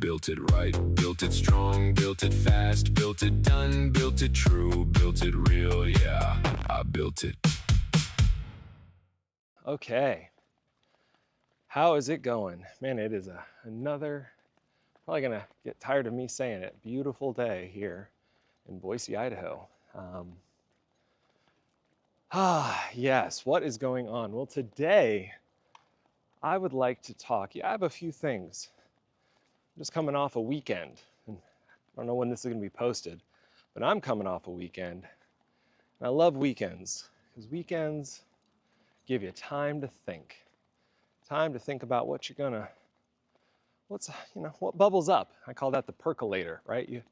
Built it right, built it strong, built it fast, built it done, built it true, built it real, yeah, I built it. Okay, how is it going? Man, it is another, probably gonna get tired of me saying it, beautiful day here in Boise, Idaho. Yes, what is going on? Well, today I would like to talk. I have a few things. I'm just coming off a weekend, and I don't know when this is gonna be posted, but I'm coming off a weekend. And I love weekends, because weekends give you time to think about what you're gonna, what bubbles up. I call that the percolator, right? You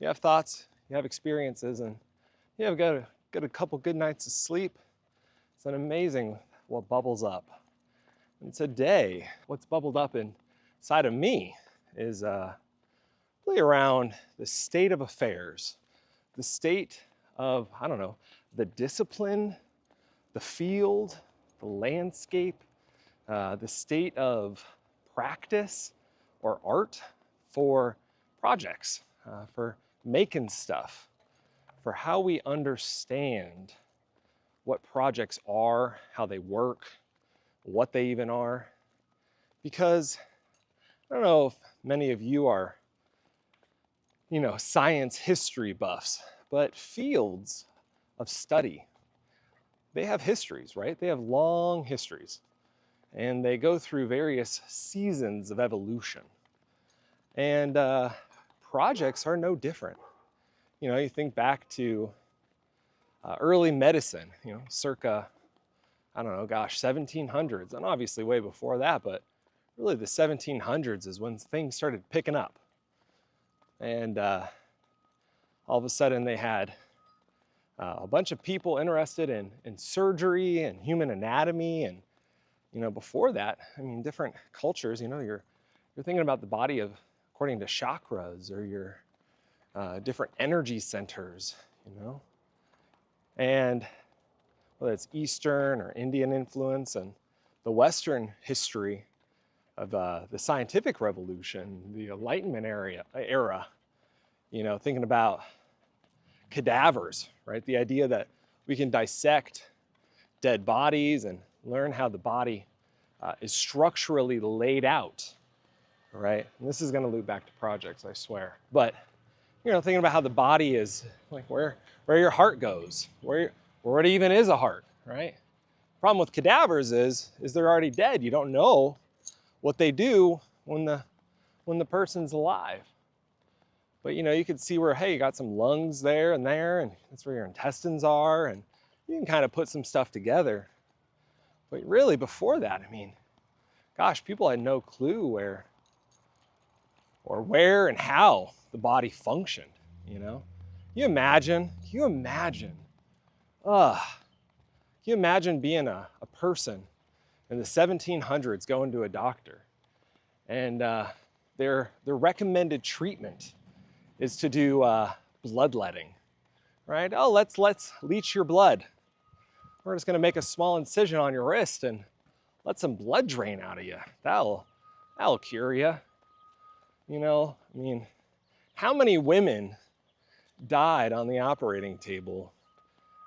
have thoughts, you have experiences, and you have got a couple good nights of sleep. It's an amazing what bubbles up. And today, what's bubbled up inside of me is really around the state of affairs, the state of, I don't know, the discipline, the field, the landscape, the state of practice or art for projects, for making stuff, for how we understand what projects are, how they work, what they even are. Because I don't know if many of you are, science history buffs, but fields of study, they have histories, right? They have long histories, and they go through various seasons of evolution. And projects are no different. You think back to early medicine, circa, I don't know, 1700s, and obviously way before that, but really the 1700s is when things started picking up. And all of a sudden they had a bunch of people interested in surgery and human anatomy. And, before that, different cultures, you're thinking about the body according to chakras or your different energy centers, And whether it's Eastern or Indian influence, and the Western history of the scientific revolution, the Enlightenment era, thinking about cadavers, right? The idea that we can dissect dead bodies and learn how the body is structurally laid out, right? And this is going to loop back to projects, I swear. But thinking about how the body is, like where your heart goes, where it even is a heart, right? Problem with cadavers is they're already dead. You don't know what they do when the person's alive. But you can see where, hey, you got some lungs there, and that's where your intestines are, and you can kind of put some stuff together. But really, before that, people had no clue where and how the body functioned, Can you imagine, can you imagine being a person in the 1700s going to a doctor, and their recommended treatment is to do bloodletting, right? Oh, let's leach your blood. We're just gonna make a small incision on your wrist and let some blood drain out of you. That'll cure you. How many women died on the operating table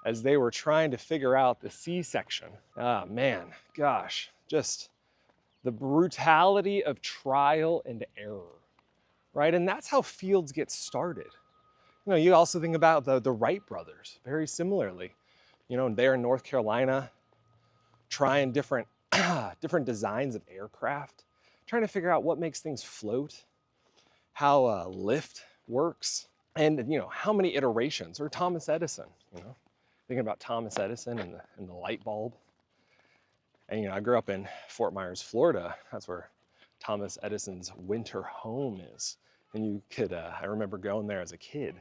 as they were trying to figure out the C-section? Ah, man, gosh, just the brutality of trial and error, right? And that's how fields get started. You also think about the Wright brothers, very similarly. They're in North Carolina, trying different designs of aircraft, trying to figure out what makes things float, how lift works, and how many iterations. Or Thomas Edison, thinking about Thomas Edison and the light bulb. And I grew up in Fort Myers, Florida. That's where Thomas Edison's winter home is. And you could, I remember going there as a kid,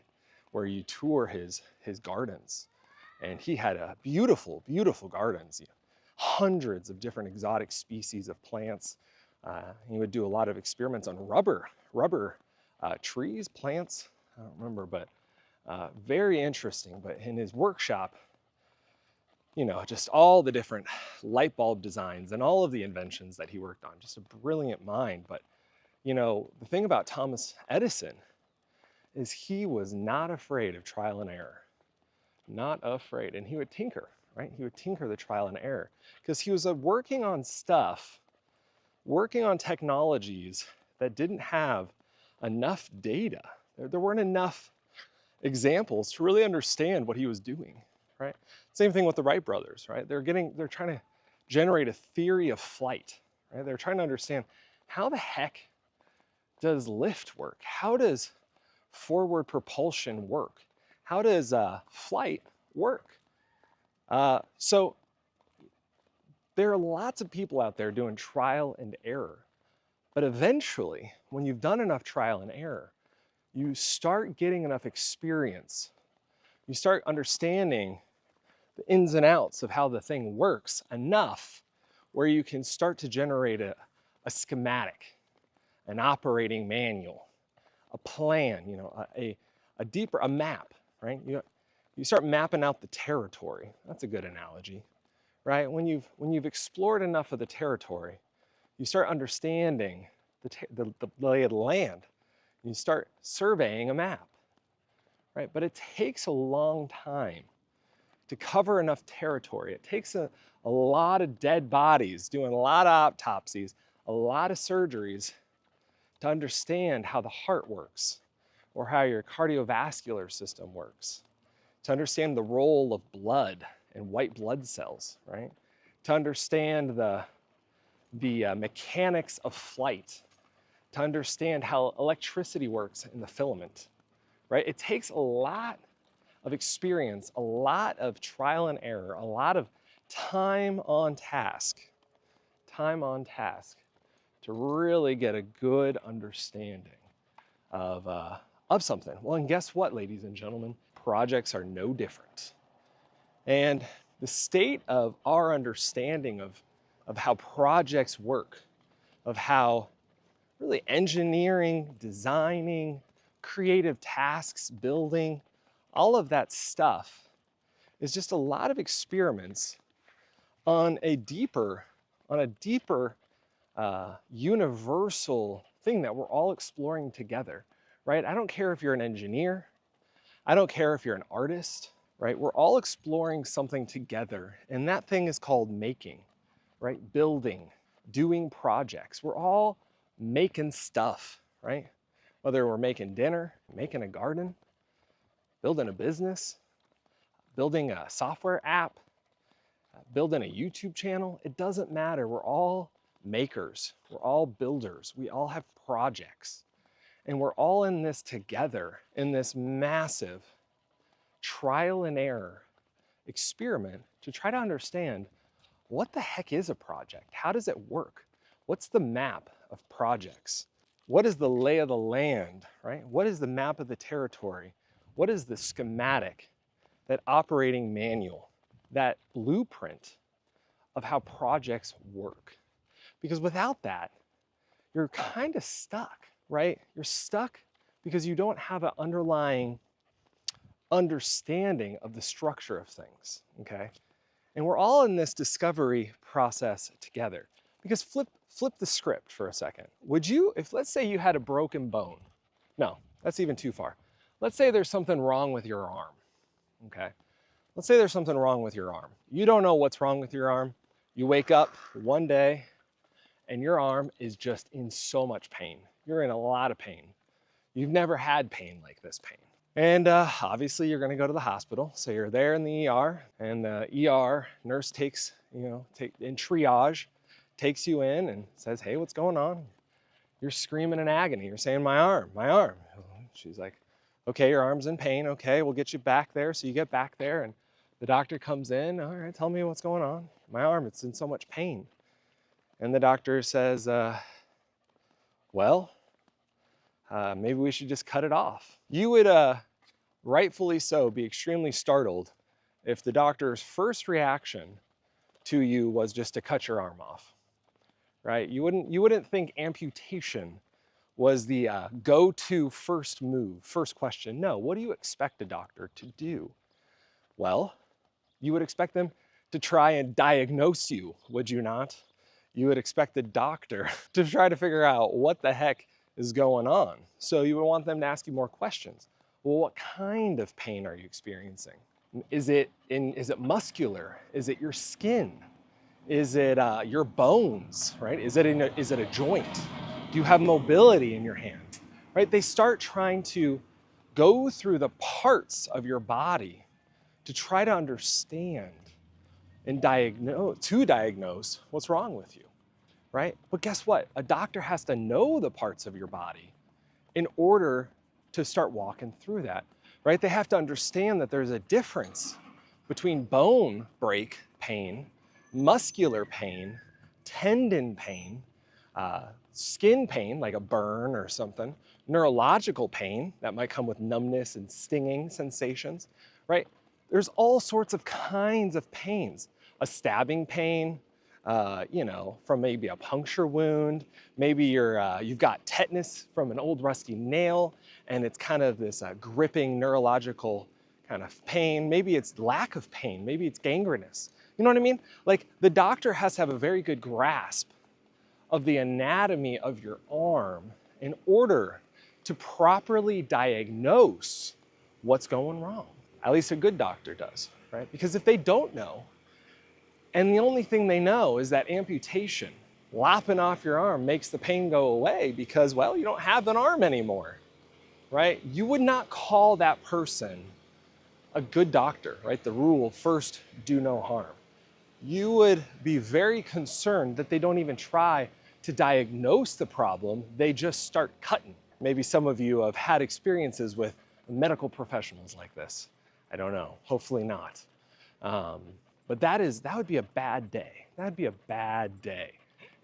where you tour his gardens. And he had a beautiful, beautiful gardens, hundreds of different exotic species of plants. He would do a lot of experiments on rubber trees, plants, I don't remember, but very interesting. But in his workshop, just all the different light bulb designs and all of the inventions that he worked on, just a brilliant mind. But You know, the thing about Thomas Edison is he was not afraid of trial and error. Not afraid. And he would tinker, right? He would tinker the trial and error because he was working on stuff, working on technologies that didn't have enough data. There weren't enough examples to really understand what he was doing, right? Same thing with the Wright brothers, right? They're trying to generate a theory of flight, right? They're trying to understand how the heck does lift work? How does forward propulsion work? How does flight work? So there are lots of people out there doing trial and error. But eventually, when you've done enough trial and error, you start getting enough experience. You start understanding the ins and outs of how the thing works enough where you can start to generate a schematic, an operating manual, a plan, you know, a map, right? You start mapping out the territory. That's a good analogy, right? When you've explored enough of the territory, you start understanding the lay of the land. You start surveying a map, right? But it takes a long time to cover enough territory. It takes a lot of dead bodies, doing a lot of autopsies, a lot of surgeries to understand how the heart works or how your cardiovascular system works, to understand the role of blood and white blood cells, right? To understand the mechanics of flight, to understand how electricity works in the filament, right? It takes a lot of experience, a lot of trial and error, a lot of time on task to really get a good understanding of something. Well, and guess what, ladies and gentlemen? Projects are no different. And the state of our understanding of how projects work, of how really engineering, designing, creative tasks, building, all of that stuff is just a lot of experiments on a deeper universal thing that we're all exploring together, right? I don't care if you're an engineer, I don't care if you're an artist, right? We're all exploring something together, and that thing is called making, right? Building, doing projects. We're all making stuff, right? Whether we're making dinner, making a garden, building a business, building a software app, building a YouTube channel, it doesn't matter. We're all makers. We're all builders. We all have projects. And we're all in this together in this massive trial and error experiment to try to understand what the heck is a project? How does it work? What's the map of projects? What is the lay of the land, right? What is the map of the territory? What is the schematic, that operating manual, that blueprint of how projects work? Because without that, you're kind of stuck, right? You're stuck because you don't have an underlying understanding of the structure of things, okay? And we're all in this discovery process together. Because flip the script for a second. Would you, if let's say you had a broken bone, no, that's even too far. Let's say there's something wrong with your arm, okay? Let's say there's something wrong with your arm. You don't know what's wrong with your arm. You wake up one day and your arm is just in so much pain. You're in a lot of pain. You've never had pain like this pain. And obviously you're gonna go to the hospital. So you're there in the ER, and the ER nurse takes, in triage, takes you in and says, hey, what's going on? You're screaming in agony. You're saying, my arm, my arm. She's like, okay, your arm's in pain. Okay, we'll get you back there. So you get back there and the doctor comes in. All right, tell me what's going on. My arm, it's in so much pain. And the doctor says, maybe we should just cut it off. You would, rightfully so, be extremely startled if the doctor's first reaction to you was just to cut your arm off, right? You wouldn't think amputation was the go-to first move, first question. No, what do you expect a doctor to do? Well, you would expect them to try and diagnose you, would you not? you would expect the doctor to try to figure out what the heck is going on. So you would want them to ask you more questions. Well, what kind of pain are you experiencing? Is it muscular? Is it your skin? Is it your bones, right? Is it a joint? Do you have mobility in your hand, right? They start trying to go through the parts of your body to try to understand and diagnose what's wrong with you, right? But guess what? A doctor has to know the parts of your body in order to start walking through that, right? They have to understand that there's a difference between bone break pain, muscular pain, tendon pain, skin pain, like a burn or something, neurological pain that might come with numbness and stinging sensations, right? There's all sorts of kinds of pains. A stabbing pain, from maybe a puncture wound. Maybe you've got tetanus from an old rusty nail, and it's kind of this gripping neurological kind of pain. Maybe it's lack of pain. Maybe it's gangrenous. You know what I mean? Like, the doctor has to have a very good grasp of the anatomy of your arm in order to properly diagnose what's going wrong. At least a good doctor does, right? Because if they don't know, and the only thing they know is that amputation, lopping off your arm, makes the pain go away because, well, you don't have an arm anymore, right? You would not call that person a good doctor, right? The rule, first, do no harm. You would be very concerned that they don't even try to diagnose the problem, they just start cutting. Maybe some of you have had experiences with medical professionals like this. I don't know, hopefully not. But that would be a bad day. That'd be a bad day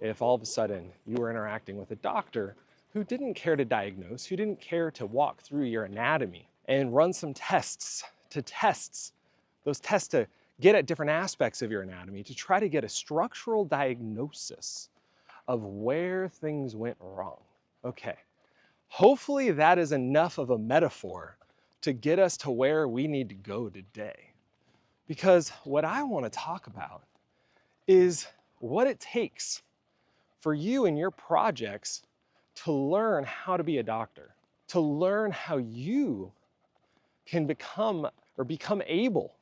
if all of a sudden you were interacting with a doctor who didn't care to diagnose, who didn't care to walk through your anatomy and run some tests, those tests to get at different aspects of your anatomy to try to get a structural diagnosis of where things went wrong. Okay, hopefully that is enough of a metaphor to get us to where we need to go today. Because what I want to talk about is what it takes for you and your projects to learn how to be a doctor, to learn how you can become able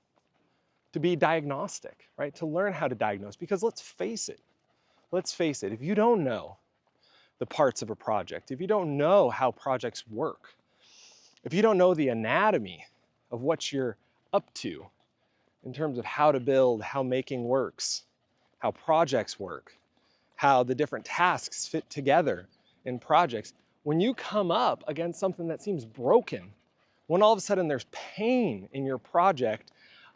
to be diagnostic, right? To learn how to diagnose. Because let's face it, if you don't know the parts of a project, if you don't know how projects work, if you don't know the anatomy of what you're up to in terms of how to build, how making works, how projects work, how the different tasks fit together in projects, when you come up against something that seems broken, when all of a sudden there's pain in your project,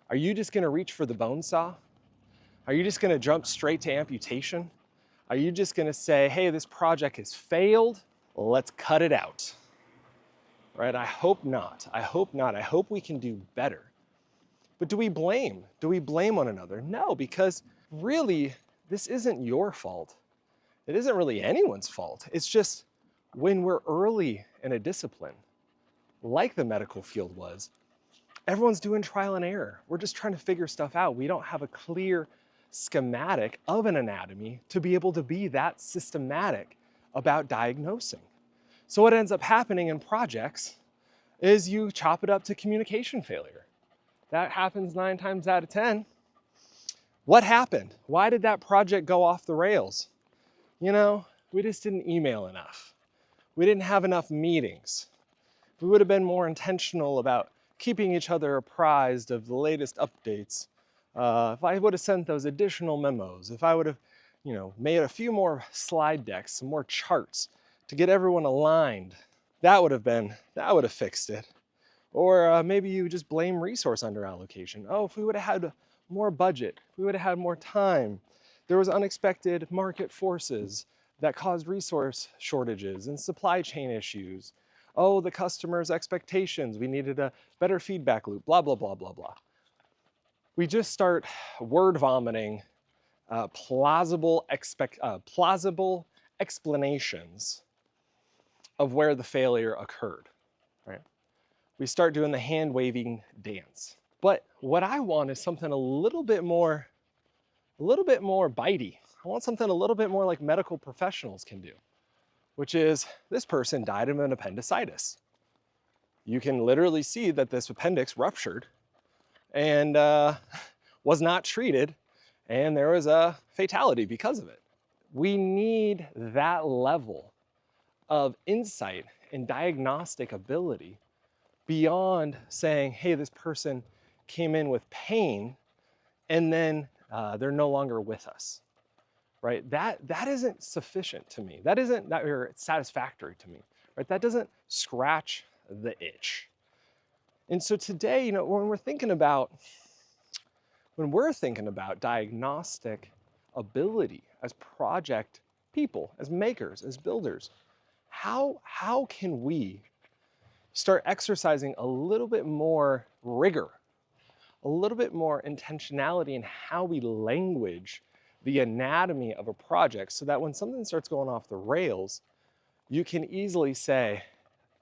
are you just gonna reach for the bone saw? Are you just gonna jump straight to amputation? Are you just gonna say, hey, this project has failed, let's cut it out? Right? I hope not. I hope we can do better. But do we blame? Do we blame one another? No, because really, this isn't your fault. It isn't really anyone's fault. It's just when we're early in a discipline, like the medical field was, everyone's doing trial and error. We're just trying to figure stuff out. We don't have a clear schematic of an anatomy to be able to be that systematic about diagnosing. So what ends up happening in projects is you chop it up to communication failure. That happens 9 times out of 10. What happened? Why did that project go off the rails? We just didn't email enough. We didn't have enough meetings. We would have been more intentional about keeping each other apprised of the latest updates. If I would have sent those additional memos, if I would have, made a few more slide decks, some more charts to get everyone aligned, that would have fixed it. Or maybe you just blame resource under allocation. Oh, if we would have had more budget, if we would have had more time, there was unexpected market forces that caused resource shortages and supply chain issues. Oh, the customer's expectations, we needed a better feedback loop, blah, blah, blah, blah, blah. We just start word vomiting plausible explanations of where the failure occurred, right? We start doing the hand waving dance. But what I want is something a little bit more bitey, I want something a little bit more like medical professionals can do, which is this person died of an appendicitis. You can literally see that this appendix ruptured and was not treated, and there was a fatality because of it. We need that level of insight and diagnostic ability beyond saying, hey, this person came in with pain and then they're no longer with us, right? That isn't sufficient to me. That isn't satisfactory to me, right? That doesn't scratch the itch. And so today, you know, when we're thinking about diagnostic ability as project people, as makers, as builders, how can we start exercising a little bit more rigor, a little bit more intentionality in how we language the anatomy of a project, so that when something starts going off the rails, you can easily say,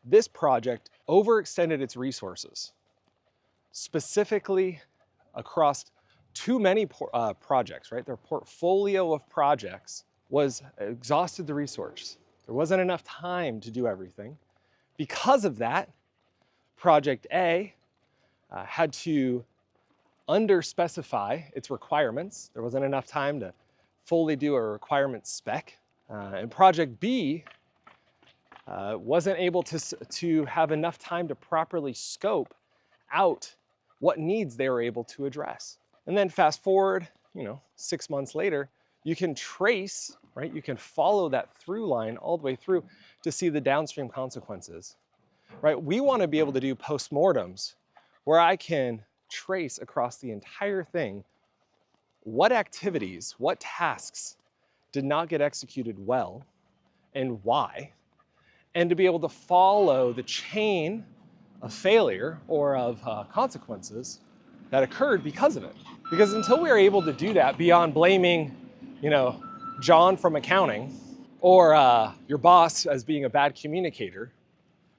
this project overextended its resources, specifically across too many projects, right? Their portfolio of projects was exhausted the resource. There wasn't enough time to do everything. Because of that, Project A had to under-specify its requirements. There wasn't enough time to fully do a requirement spec. And Project B wasn't able to have enough time to properly scope out what needs they were able to address. And then fast forward, 6 months later, you can trace, right? You can follow that through line all the way through to see the downstream consequences, right? We want to be able to do postmortems where I can trace across the entire thing what activities, what tasks did not get executed well and why, and to be able to follow the chain of failure or of consequences that occurred because of it. Because until we are able to do that beyond blaming, John from accounting or your boss as being a bad communicator,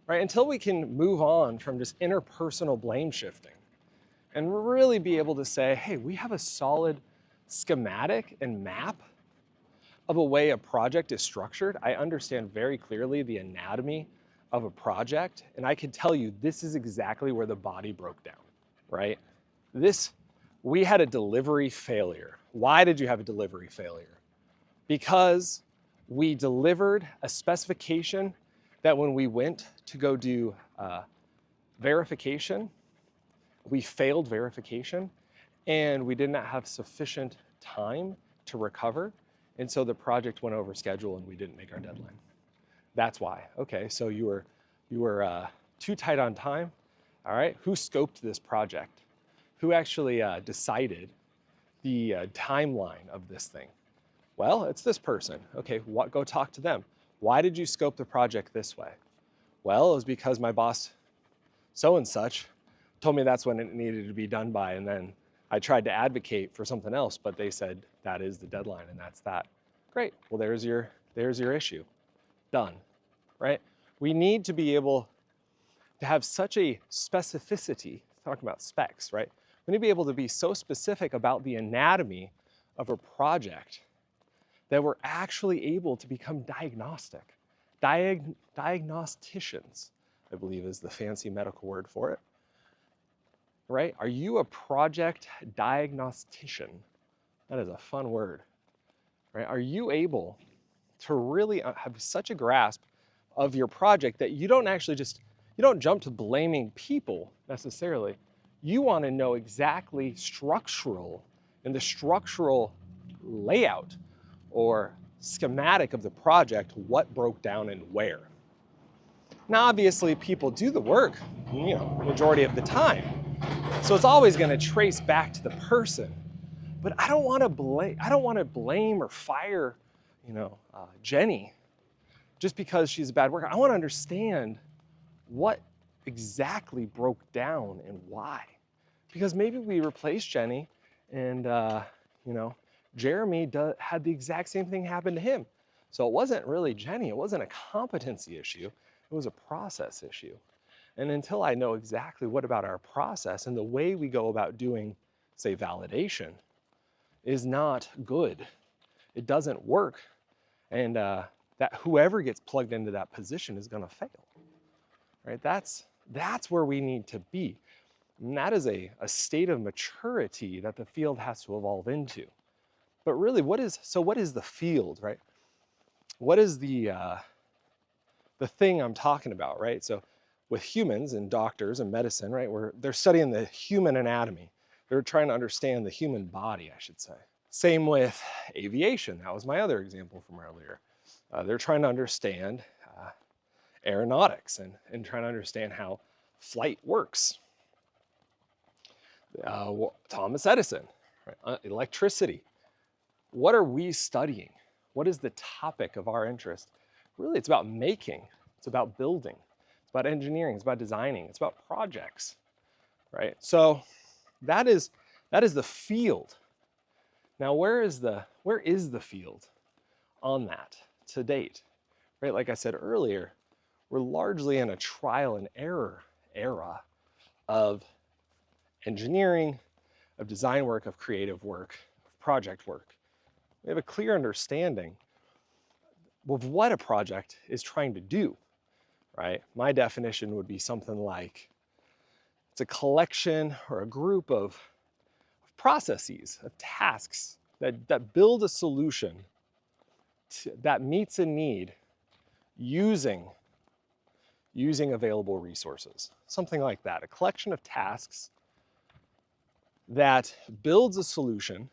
right? Until we can move on from just interpersonal blame shifting and really be able to say, hey, we have a solid schematic and map of a way a project is structured. I understand very clearly the anatomy of a project, and I can tell you this is exactly where the body broke down, right? We had a delivery failure. Why did you have a delivery failure? Because we delivered a specification that when we went to go do verification, we failed verification and we did not have sufficient time to recover. And so the project went over schedule and we didn't make our deadline. That's why. Okay, so you were too tight on time. All right, who scoped this project? Who actually decided the timeline of this thing? Well, it's this person. Okay, go talk to them. Why did you scope the project this way? Well, it was because my boss, so and such, told me that's when it needed to be done by, and then I tried to advocate for something else, but they said that is the deadline and that's that. Great, well there's your issue. Done, right? We need to be able to have such a specificity, talking about specs, right? We need to be able to be so specific about the anatomy of a project that we're actually able to become diagnostic. Diagnosticians, I believe is the fancy medical word for it, right? Are you a project diagnostician? That is a fun word, right? Are you able to really have such a grasp of your project that you don't jump to blaming people necessarily. You want to know exactly the structural layout or schematic of the project, what broke down and where. Now, obviously, people do the work, majority of the time. So it's always going to trace back to the person. But I don't want to blame or fire, Jenny just because she's a bad worker. I want to understand what exactly broke down and why. Because maybe we replaced Jenny and, Jeremy had the exact same thing happen to him. So it wasn't really Jenny. It wasn't a competency issue. It was a process issue. And until I know exactly what about our process and the way we go about doing, say, validation is not good. it doesn't work, and that whoever gets plugged into that position is going to fail, right? That's where we need to be. And that is a state of maturity that the field has to evolve into. But really, what is the field, right? What is the thing I'm talking about, right? So with humans and doctors and medicine, right, where they're studying the human anatomy. They're trying to understand the human body, I should say. Same with aviation. That was my other example from earlier. They're trying to understand aeronautics and trying to understand how flight works. Thomas Edison, right? Electricity. What are we studying? What is the topic of our interest? Really, it's about making. It's about building. It's about engineering. It's about designing. It's about projects, right? So that is the field. Now, where is the field on that to date? Right? Like I said earlier, we're largely in a trial and error era of engineering, of design work, of creative work, of project work. We have a clear understanding of what a project is trying to do, right? My definition would be something like it's a collection or a group of processes, of tasks that build a solution that meets a need using available resources. Something like that, a collection of tasks that builds a solution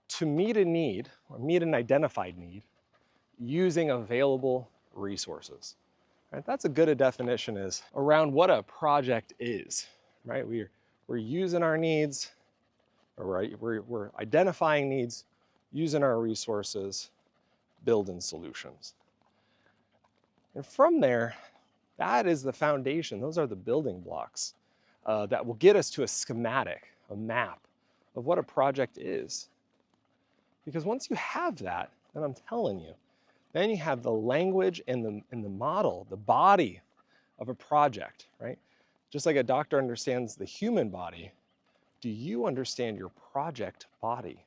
to meet a need or meet an identified need using available resources. Right? That's a good definition is around what a project is, right? We're using our needs, or we're identifying needs, using our resources, building solutions. And from there, that is the foundation. Those are the building blocks that will get us to a schematic, a map of what a project is. Because once you have that, then I'm telling you, then you have the language and the model, the body of a project, right? Just like a doctor understands the human body, do you understand your project body?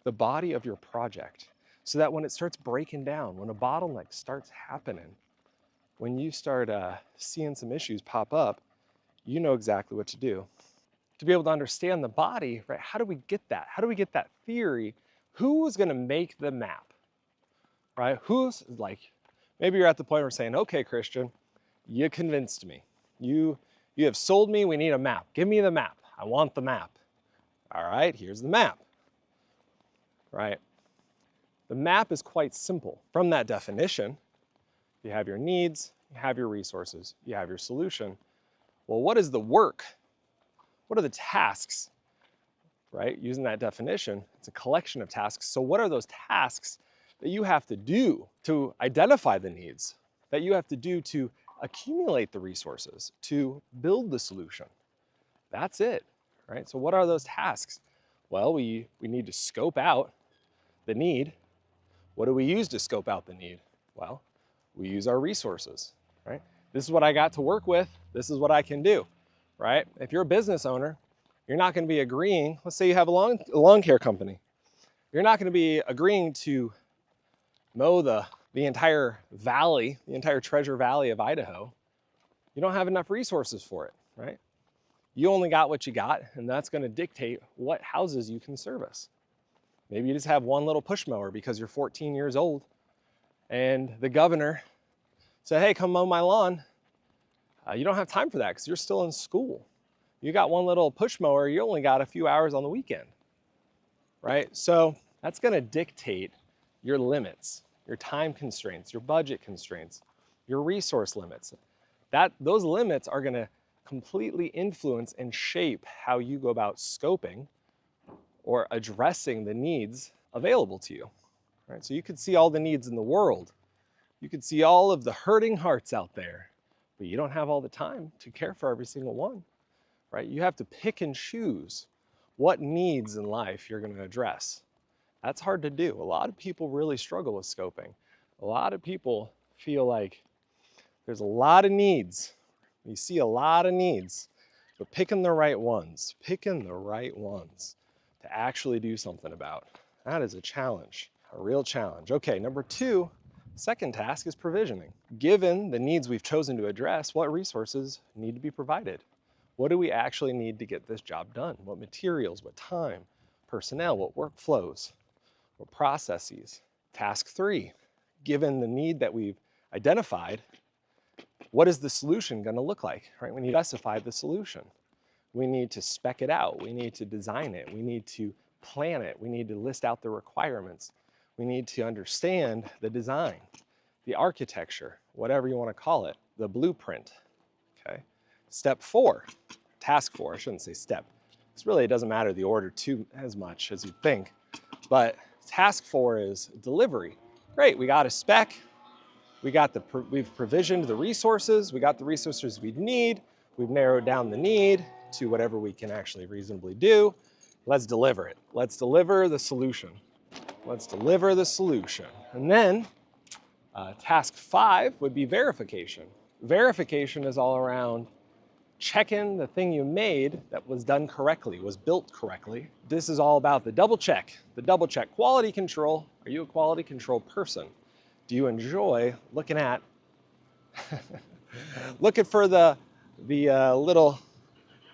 The body of your project. So that when it starts breaking down, when a bottleneck starts happening, when you start seeing some issues pop up, you know exactly what to do. To be able to understand the body, right? How do we get that? How do we get that theory? Who is going to make the map, right? Who's like, maybe you're at the point where you're saying, okay, Christian, you convinced me. You have sold me, we need a map. Give me the map. I want the map. All right, here's the map, right? The map is quite simple. From that definition, you have your needs, you have your resources, you have your solution. Well, what is the work? What are the tasks, right? Using that definition, it's a collection of tasks. So what are those tasks that you have to do to identify the needs, that you have to do to accumulate the resources, to build the solution? That's it, right? So what are those tasks? Well, we need to scope out the need. What do we use to scope out the need? Well, we use our resources, right? This is what I got to work with. This is what I can do, right? If you're a business owner, you're not going to be agreeing. Let's say you have a lawn care company. You're not going to be agreeing to mow the entire valley, the entire Treasure Valley of Idaho. You don't have enough resources for it, right? You only got what you got, and that's going to dictate what houses you can service. Maybe you just have one little push mower because you're 14 years old, and the governor said, hey, come mow my lawn. You don't have time for that because you're still in school. You got one little push mower, you only got a few hours on the weekend, right? So that's going to dictate your limits, your time constraints, your budget constraints, your resource limits. Those limits are going to completely influence and shape how you go about scoping or addressing the needs available to you, right? So you could see all the needs in the world. You could see all of the hurting hearts out there, but you don't have all the time to care for every single one, right? You have to pick and choose what needs in life you're going to address. That's hard to do. A lot of people really struggle with scoping. A lot of people feel like there's a lot of needs. You see a lot of needs, but picking the right ones to actually do something about. That is a challenge, a real challenge. Okay, number two, second task is provisioning. Given the needs we've chosen to address, what resources need to be provided? What do we actually need to get this job done? What materials, what time, personnel, what workflows, what processes? Task three, given the need that we've identified, what is the solution going to look like, right? We need to specify the solution. We need to spec it out. We need to design it. We need to plan it. We need to list out the requirements. We need to understand the design, the architecture, whatever you want to call it, the blueprint, okay? Step four, task four, I shouldn't say step, because really it doesn't matter the order too as much as you think, but task four is delivery. Great, we got a spec, we've provisioned the resources, we got the resources we need, we've narrowed down the need to whatever we can actually reasonably do. Let's deliver it. Let's deliver the solution. Let's deliver the solution. And then task five would be verification. Verification is all around checking the thing you made that was done correctly, was built correctly. This is all about the double check quality control. Are you a quality control person? Do you enjoy looking at, looking for the little,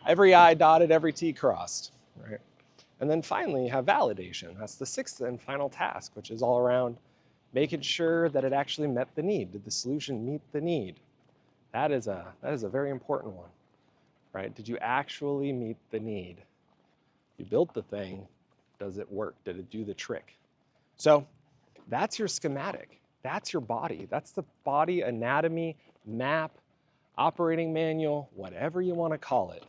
every I dotted, every T crossed, right? And then finally you have validation. That's the sixth and final task, which is all around making sure that it actually met the need. Did the solution meet the need? That is a very important one, right? Did you actually meet the need? You built the thing, does it work? Did it do the trick? So that's your schematic. That's your body. That's the body anatomy, map, operating manual, whatever you want to call it,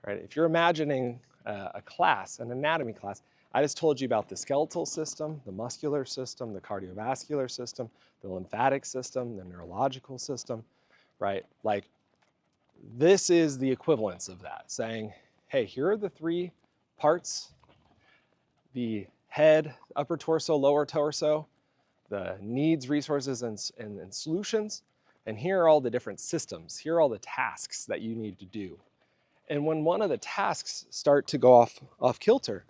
right? If you're imagining a class, an anatomy class, I just told you about the skeletal system, the muscular system, the cardiovascular system, the lymphatic system, the neurological system, right? Like, this is the equivalence of that, saying, hey, here are the three parts, the head, upper torso, lower torso, the needs, resources, and solutions, and here are all the different systems. Here are all the tasks that you need to do. And when one of the tasks start to go off kilter,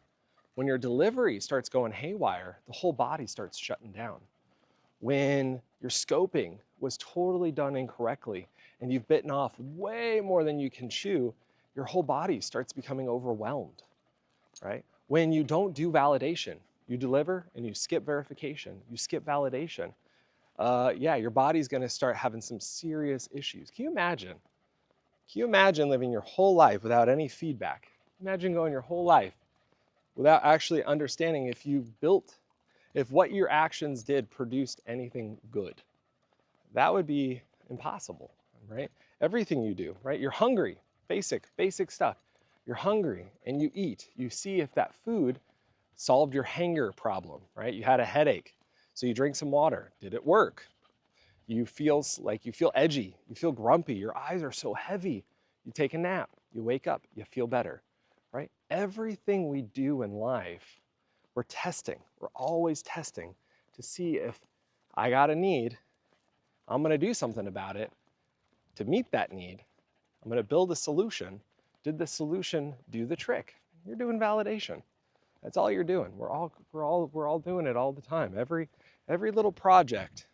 when your delivery starts going haywire, the whole body starts shutting down. When your scoping was totally done incorrectly and you've bitten off way more than you can chew, your whole body starts becoming overwhelmed, right? When you don't do validation, you deliver and you skip verification, you skip validation, yeah, your body's gonna start having some serious issues. Can you imagine living your whole life without any feedback? Imagine going your whole life without actually understanding if what your actions did produced anything good. That would be impossible, right? Everything you do, right? You're hungry, basic stuff. You're hungry and you eat. You see if that food solved your hunger problem, right? You had a headache, so you drink some water. Did it work? You feel edgy, you feel grumpy, your eyes are so heavy. You take a nap, you wake up, you feel better, right? Everything we do in life, we're testing. We're always testing to see if I got a need, I'm gonna do something about it to meet that need. I'm gonna build a solution. Did the solution do the trick? You're doing validation. That's all you're doing. We're all doing it all the time. Every little project.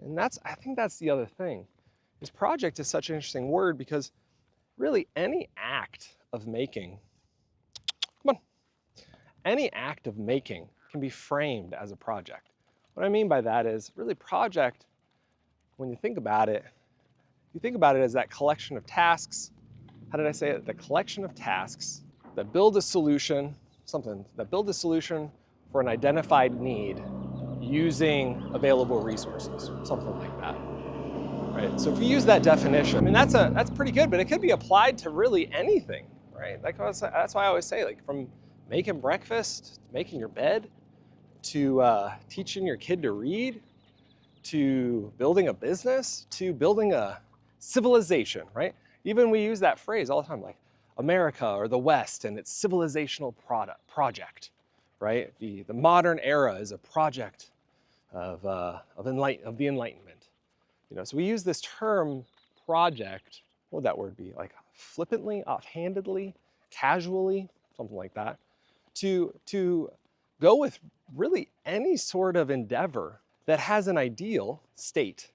And I think that's the other thing. Is project is such an interesting word because really any act of making, any act of making can be framed as a project. What I mean by that is really project, when you think about it as that collection of tasks. How did I say it? The collection of tasks that build a solution, for an identified need using available resources, something like that. Right? So if we use that definition, I mean, that's pretty good, but it could be applied to really anything, right? That's why I always say, like, from making breakfast, making your bed, to teaching your kid to read, to building a business, to building a civilization, right? Even we use that phrase all the time, like America or the West and its civilizational project, right? The modern era is a project of the Enlightenment. You know, so we use this term project, what would that word be? Like flippantly, offhandedly, casually, something like that, to go with really any sort of endeavor that has an ideal state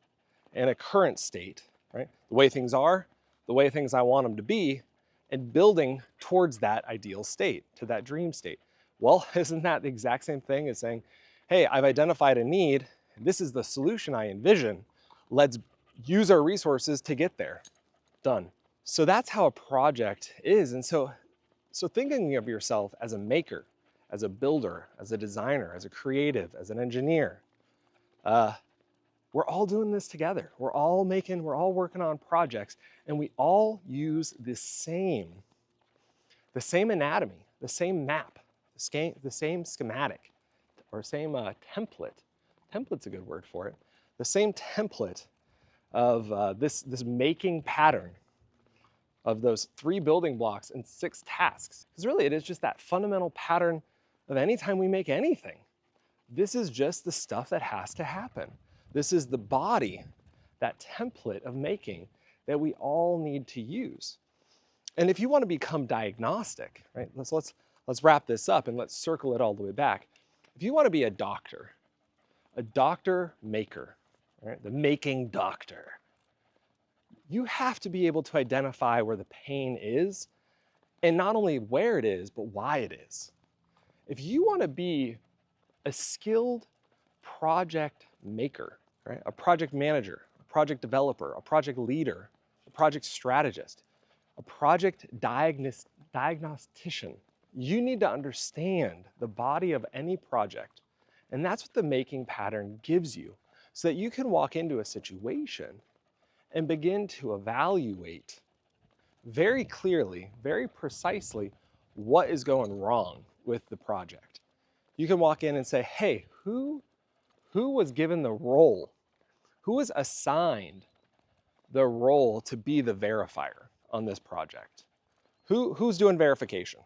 and a current state, right? The way things are, the way things I want them to be, and building towards that ideal state, to that dream state. Well, isn't that the exact same thing as saying, hey, I've identified a need, this is the solution I envision, let's use our resources to get there, done. So that's how a project is. And so thinking of yourself as a maker, as a builder, as a designer, as a creative, as an engineer, we're all doing this together. We're all working on projects, and we all use the same anatomy, the same map, the same schematic, or same template. Template's a good word for it. The same template of this making pattern of those 3 building blocks and 6 tasks. Because really, it is just that fundamental pattern of any time we make anything. This is just the stuff that has to happen. This is the body, that template of making that we all need to use. And if you want to become diagnostic, right? Let's wrap this up and let's circle it all the way back. If you want to be a doctor maker, right? The making doctor, you have to be able to identify where the pain is, and not only where it is, but why it is. If you want to be a skilled project maker, right? A project manager, a project developer, a project leader, a project strategist, a project diagnostician, you need to understand the body of any project. And that's what the making pattern gives you, so that you can walk into a situation and begin to evaluate very clearly, very precisely, what is going wrong with the project. You can walk in and say, hey, who was given the role? Who was assigned the role to be the verifier on this project? Who's doing verification?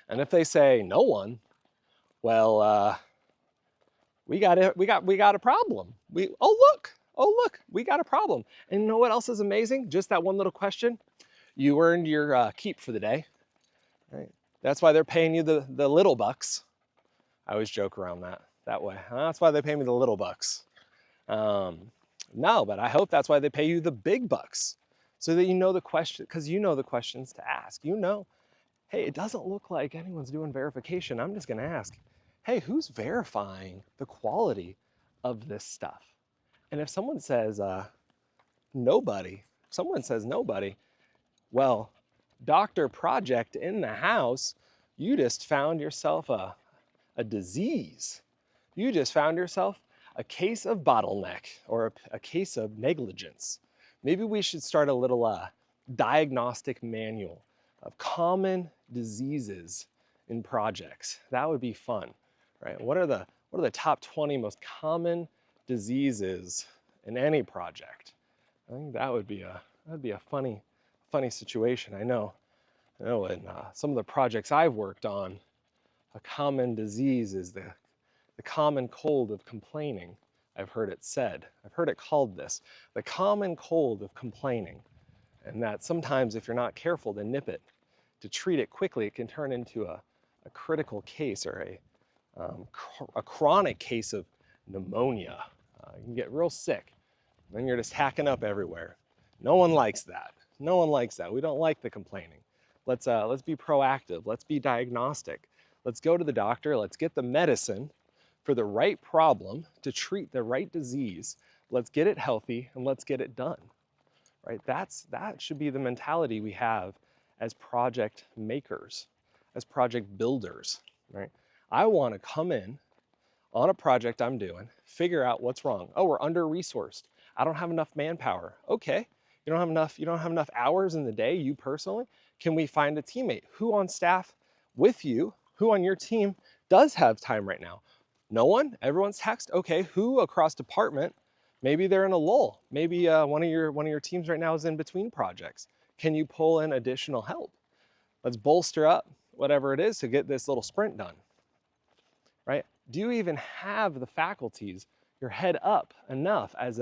And if they say no one, well, we got a problem. Oh look, we got a problem. And you know what else is amazing? Just that one little question, you earned your keep for the day. Right? That's why they're paying you the little bucks. I always joke around that way. That's why they pay me the little bucks. No, but I hope that's why they pay you the big bucks, so that you know the question, because you know the questions to ask. You know, hey, it doesn't look like anyone's doing verification. I'm just going to ask, hey, who's verifying the quality of this stuff? And if someone says nobody, well, Dr. Project in the house, you just found yourself a disease. You just found yourself a case of bottleneck, or a case of negligence. Maybe we should start a little diagnostic manual of common diseases in projects. That would be fun, right? What are the top 20 most common diseases in any project? I think that would be a funny situation. I know in some of the projects I've worked on, a common disease is the common cold of complaining. I've heard it said. I've heard it called this, the common cold of complaining. And that sometimes if you're not careful to nip it, to treat it quickly, it can turn into a critical case, or a chronic case of pneumonia. You can get real sick. Then you're just hacking up everywhere. No one likes that. No one likes that. We don't like the complaining. Let's be proactive. Let's be diagnostic. Let's go to the doctor. Let's get the medicine for the right problem to treat the right disease. Let's get it healthy and let's get it done. Right? That should be the mentality we have as project makers, as project builders. Right? I want to come in on a project I'm doing, figure out what's wrong. Oh, we're under-resourced. I don't have enough manpower. Okay, you don't have enough hours in the day, you personally? Can we find a teammate? Who on staff with you, who on your team does have time right now? No one? Everyone's taxed? Okay, who across department? Maybe they're in a lull. Maybe one of your teams right now is in between projects. Can you pull in additional help? Let's bolster up whatever it is to get this little sprint done, right? Do you even have the faculties, your head up enough as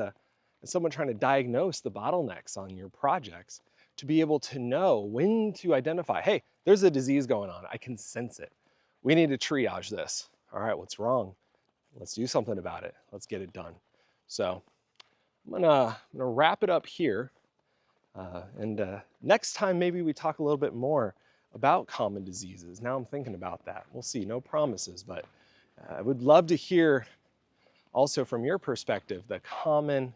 someone trying to diagnose the bottlenecks on your projects to be able to know when to identify, hey, there's a disease going on. I can sense it. We need to triage this. all right, what's wrong? Let's do something about it. Let's get it done. So I'm gonna wrap it up here. Next time, maybe we talk a little bit more about common diseases. Now I'm thinking about that. We'll see, no promises, but I would love to hear also from your perspective the common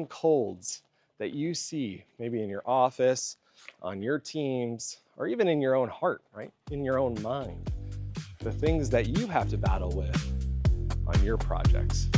colds that you see maybe in your office, on your teams, or even in your own heart, right? In your own mind. The things that you have to battle with on your projects.